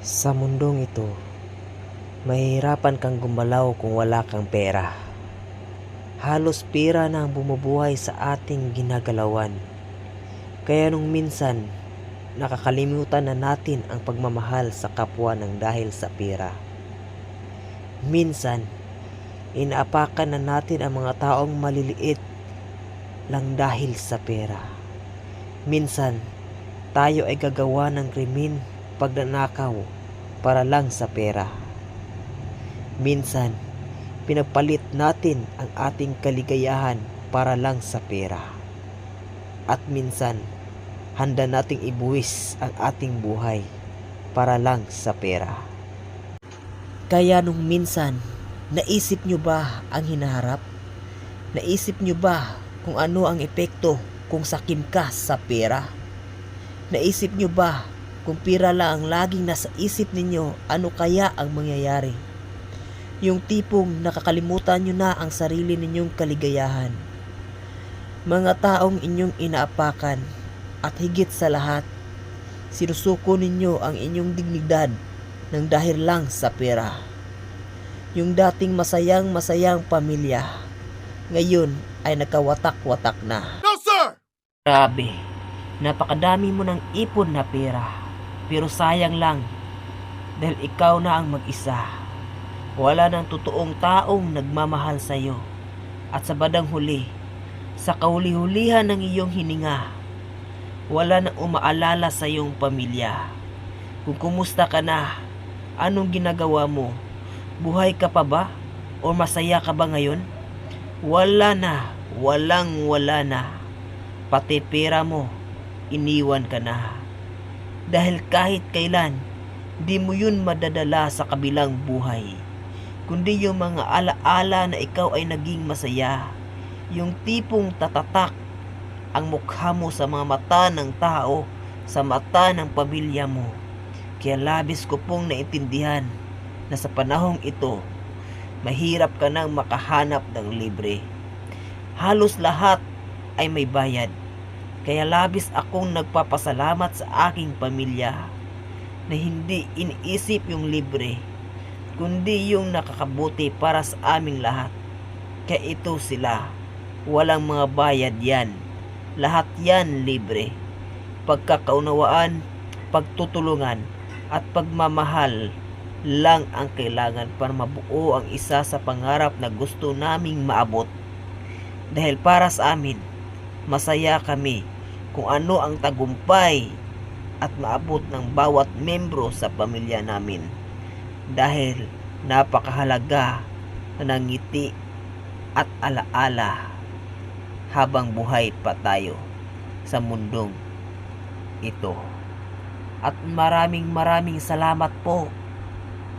Sa mundong ito, mahihirapan kang gumalaw kung wala kang pera. Halos pera na ang bumubuhay sa ating ginagalawan. Kaya nung minsan, nakakalimutan na natin ang pagmamahal sa kapwa ng dahil sa pera. Minsan, inaapakan na natin ang mga taong maliliit lang dahil sa pera. Minsan, tayo ay gagawa ng krimen, pagnanakaw para lang sa pera. Minsan, pinapalit natin ang ating kaligayahan para lang sa pera. At minsan, handa nating ibuwis ang ating buhay para lang sa pera. Kaya nung minsan, naisip nyo ba ang hinaharap? Naisip nyo ba kung ano ang epekto kung sakim ka sa pera? Naisip nyo ba kung pera lang ang laging nasa isip ninyo, ano kaya ang mangyayari? Yung tipong nakakalimutan nyo na ang sarili ninyong kaligayahan. Mga taong inyong inaapakan at higit sa lahat, sinusuko ninyo ang inyong dignidad ng dahil lang sa pera. Yung dating masayang pamilya, ngayon ay nakawatak-watak na. No, sir! Grabe, napakadami mo ng ipon na pera. Pero sayang lang, dahil ikaw na ang mag-isa. Wala ng totoong taong nagmamahal sa iyo. At sa badang huli, sa kahuli-hulihan ng iyong hininga, wala nang umaalala sa iyong pamilya. Kung kumusta ka na, anong ginagawa mo? Buhay ka pa ba? O masaya ka ba ngayon? Wala na, wala na. Pati pera mo, iniwan ka na. Dahil kahit kailan, di mo yun madadala sa kabilang buhay. Kundi yung mga alaala na ikaw ay naging masaya. Yung tipong tatatak ang mukha mo sa mga mata ng tao, sa mata ng pamilya mo. Kaya labis ko pong naintindihan na sa panahong ito, mahirap ka nang makahanap ng libre. Halos lahat ay may bayad. Kaya labis akong nagpapasalamat sa aking pamilya na hindi iniisip yung libre, kundi yung nakakabuti para sa aming lahat. Kaya ito sila, walang mga bayad yan. Lahat yan libre. Pagkakaunawaan, pagtutulungan, at pagmamahal lang ang kailangan para mabuo ang isa sa pangarap na gusto naming maabot. Dahil para sa amin, masaya kami kung ano ang tagumpay at maabot ng bawat membro sa pamilya namin. Dahil napakahalaga na ngiti at alaala habang buhay pa tayo sa mundong ito. At maraming salamat po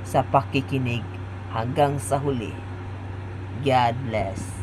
sa pakikinig hanggang sa huli. God bless.